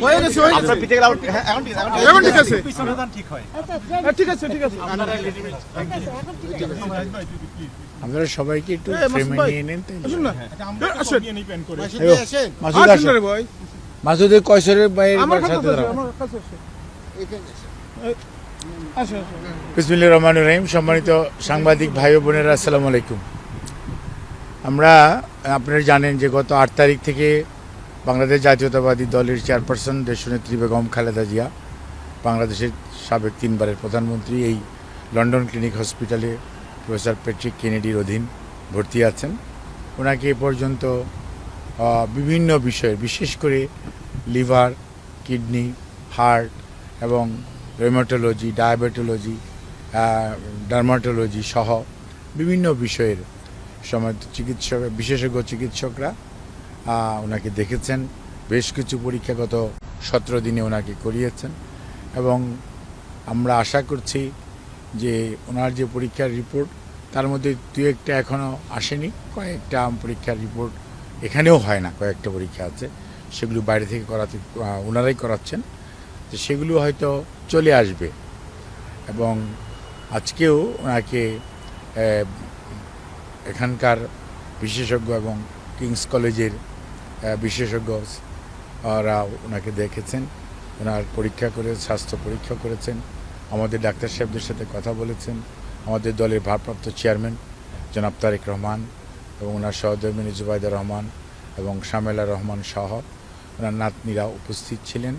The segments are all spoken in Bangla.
হয়ে গেছে আপনার পিঠে গেলে এখন ঠিক আছে ঠিক হয়। ঠিক আছে ঠিক আছে আপনারা সবাইকে একটু ফ্রেমে নিয়ে নেন তাই আসুন না আসেন মাসুদ আসেন ভাই মাসুদের কয়সরের বাইরে আমার সাথে কাছে দাঁড়াও। আমার কাছে আসেন বিসমিল্লাহির রহমানির রহিম। সম্মানিত সাংবাদিক ভাই ও বোনেরা, আসসালামু আলাইকুম। আমরা আপনারা জানেন যে গত 8 তারিখ থেকে বাংলাদেশ জাতীয়তাবাদী দলের চেয়ারপারসন দেশনেত্রী বেগম খালেদা জিয়া, বাংলাদেশের সাবেক 3 বারের প্রধানমন্ত্রী, এই লন্ডন ক্লিনিক হসপিটালে প্রফেসর প্যাট্রিক কেনেডির অধীন ভর্তি আছেন। ওনাকে এ পর্যন্ত বিভিন্ন বিষয়ে, বিশেষ করে লিভার, কিডনি, হার্ট এবং রেমাটোলজি, ডায়াবেটোলজি, ডার্মাটোলজি সহ বিভিন্ন বিষয়ের চিকিৎসক, বিশেষজ্ঞ চিকিৎসকরা ওনাকে দেখেছেন। বেশ কিছু পরীক্ষা গত 17 দিনে ওনাকে করিয়েছেন এবং আমরা আশা করছি যে ওনার যে পরীক্ষার রিপোর্ট, তার মধ্যে 2-1টা এখনও আসেনি। কয়েকটা পরীক্ষার রিপোর্ট এখানেও হয় না, কয়েকটা পরীক্ষা আছে, সেগুলো বাইরে থেকে করাতে ওনারাই করাচ্ছেন। তো সেগুলো হয়তো চলে আসবে এবং আজকেও ওনাকে এখানকার বিশেষজ্ঞ এবং কিংস কলেজের বিশেষজ্ঞরা ওনাকে দেখেছেন, ওনার পরীক্ষা করে স্বাস্থ্য পরীক্ষা করেছেন, আমাদের ডাক্তার সাহেবদের সাথে কথা বলেছেন। আমাদের দলের ভারপ্রাপ্ত চেয়ারম্যান জনাব তারেক রহমান এবং ওনার সহধর্মিনী জুবাইদা রহমান এবং শামেলা রহমান সহ ওনার নাতনিরা উপস্থিত ছিলেন।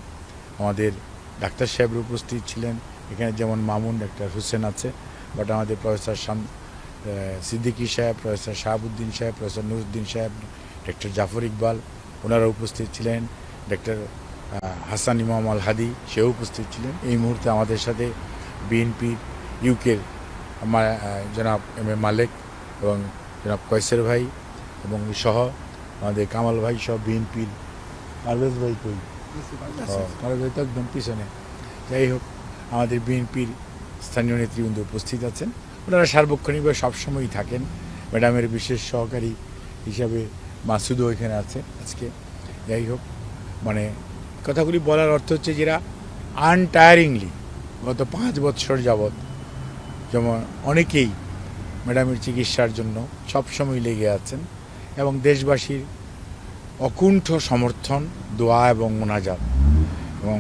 আমাদের ডাক্তার সাহেবরা উপস্থিত ছিলেন। এখানে যেমন মামুন, ডাক্তার হুসেন আছে, বাট আমাদের প্রফেসর সিদ্দিকী সাহেব, প্রফেসর শাহাবুদ্দিন সাহেব, প্রফেসর নুরুদ্দিন সাহেব, ডক্টর জাফর ইকবাল ওনারা উপস্থিত ছিলেন। ডক্টর হাসান ইমাম আল হাদি সেও উপস্থিত ছিলেন। এই মুহূর্তে আমাদের সাথে বিএনপির ইউকের জনাব এম এ মালেক এবং জনাব কয়সের ভাই এবং সহ আমাদের কামাল ভাই সহ বিএনপির পারভেজ ভাই কই, পারভেজ ভাই তো একদম পিছনে। যাই হোক, আমাদের বিএনপির স্থানীয় নেতৃবৃন্দ উপস্থিত আছেন। ওনারা সার্বক্ষণিকভাবে সবসময়ই থাকেন। ম্যাডামের বিশেষ সহকারী হিসাবে মাসুদও এখানে আছে আজকে। যাই হোক, মানে কথাগুলি বলার অর্থ হচ্ছে যারা আনটায়ারিংলি গত 5 বছর যাবৎ যেমন অনেকেই ম্যাডামের চিকিৎসার জন্য সবসময় লেগে আছেন এবং দেশবাসীর অকুণ্ঠ সমর্থন, দোয়া এবং মোনাজাত এবং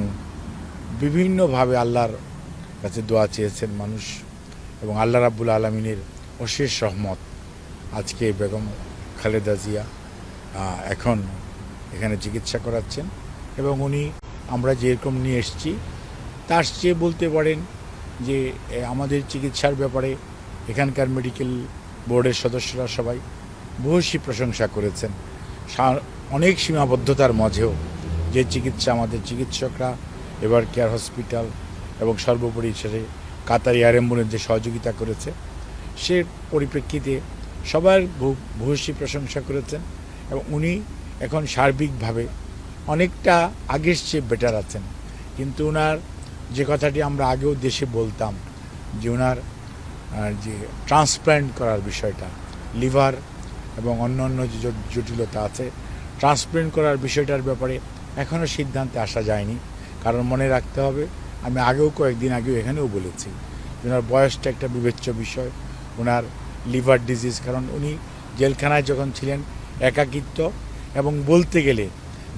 বিভিন্নভাবে আল্লাহর কাছে দোয়া চেয়েছেন মানুষ এবং আল্লাহ রাব্বুল আলমিনের অশেষ রহমত। আজকে বেগম খালেদা জিয়া এখন এখানে চিকিৎসা করাচ্ছেন এবং উনি আমরা যেরকম নিয়ে এসেছি তার চেয়ে বলতে পারেন যে আমাদের চিকিৎসার ব্যাপারে এখানকার মেডিকেল বোর্ডের সদস্যরা সবাই ভূয়সী প্রশংসা করেছেন। অনেক সীমাবদ্ধতার মাঝেও যে চিকিৎসা আমাদের চিকিৎসকরা, এবার কেয়ার হসপিটাল এবং সর্বোপরি সেটা কাতার এয়ার অ্যাম্বুলেন্স যে সহযোগিতা করেছে, সে পরিপ্রেক্ষিতে সবার ভূয়সী প্রশংসা করেছেন এবং উনি এখন সার্বিকভাবে অনেকটা আগের চেয়ে বেটার আছেন। কিন্তু ওনার যে কথাটি আমরা আগেও দেশে বলতাম যে ওনার যে ট্রান্সপ্ল্যান্ট করার বিষয়টা, লিভার এবং অন্যান্য যে জটিলতা আছে, ট্রান্সপ্ল্যান্ট করার বিষয়টার ব্যাপারে এখনও সিদ্ধান্তে আসা যায়নি। কারণ মনে রাখতে হবে, আমি আগেও কয়েকদিন আগেও এখানেও বলেছি, ওনার বয়সটা একটা বিবেচ্য বিষয়। ওনার লিভার ডিজিজ, কারণ উনি জেলখানায় যখন ছিলেন একাকিত্ব এবং বলতে গেলে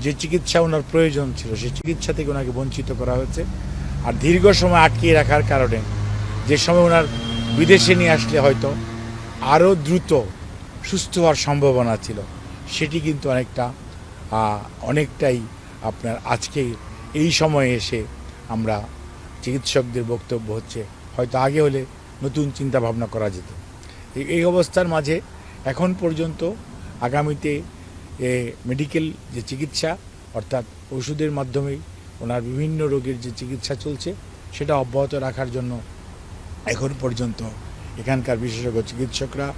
যে চিকিৎসা ওনার প্রয়োজন ছিল সেই চিকিৎসা থেকে ওনাকে বঞ্চিত করা হয়েছে। আর দীর্ঘ সময় আটকিয়ে রাখার কারণে যে সময় ওনার বিদেশে নিয়ে আসলে হয়তো আরও দ্রুত সুস্থ হওয়ার সম্ভাবনা ছিল, সেটি কিন্তু অনেকটাই আপনার আজকে এই সময়ে এসে আমরা চিকিৎসকদের বক্তব্য হচ্ছে হয়তো আগে হলে নতুন চিন্তা ভাবনা করা যেত। এই অবস্থার মাঝে এখন পর্যন্ত আগামীতে মেডিকেল যে চিকিৎসা অর্থাৎ ওষুধের মাধ্যমেই ওনার বিভিন্ন রোগের যে চিকিৎসা চলছে সেটা অব্যাহত রাখার জন্য এখন পর্যন্ত এখানকার বিশেষজ্ঞ চিকিৎসকরা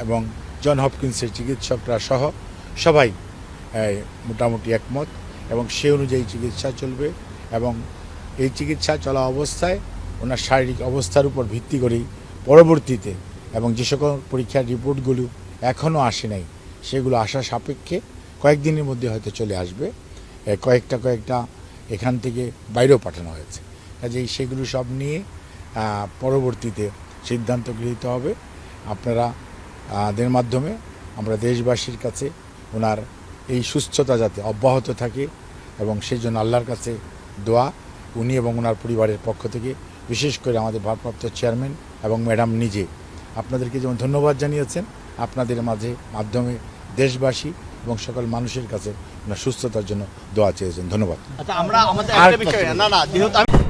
এবং জন হপকিন্সের চিকিৎসকরা সহ সবাই মোটামুটি একমত এবং সে অনুযায়ী চিকিৎসা চলবে এবং এই চিকিৎসা চলা অবস্থায় ওনার শারীরিক অবস্থার উপর ভিত্তি করেই পরবর্তীতে এবং যে সকল পরীক্ষার রিপোর্টগুলো এখনও আসে নাই সেগুলো আসা সাপেক্ষে কয়েকদিনের মধ্যে হয়তো চলে আসবে কয়েকটা এখান থেকে বাইরেও পাঠানো হয়েছে। কাজেই সেগুলো সব নিয়ে পরবর্তীতে সিদ্ধান্ত গৃহীত হবে। আপনারা দের মাধ্যমে আমরা দেশবাসীর কাছে ওনার এই সুস্থতা যাতে অব্যাহত থাকে এবং সেই জন্য আল্লাহর কাছে দোয়া উনি এবং ওনার পরিবারের পক্ষ থেকে, বিশেষ করে আমাদের ভারপ্রাপ্ত চেয়ারম্যান এবং ম্যাডাম নিজে আপনাদেরকে যেমন ধন্যবাদ জানিয়েছেন, আপনাদের মাধ্যমে দেশবাসী এবং সকল মানুষের কাছে ওনার সুস্থতার জন্য দোয়া চেয়েছেন। ধন্যবাদ। আচ্ছা, আমরা আমাদের একটা বিষয় না যেহেতু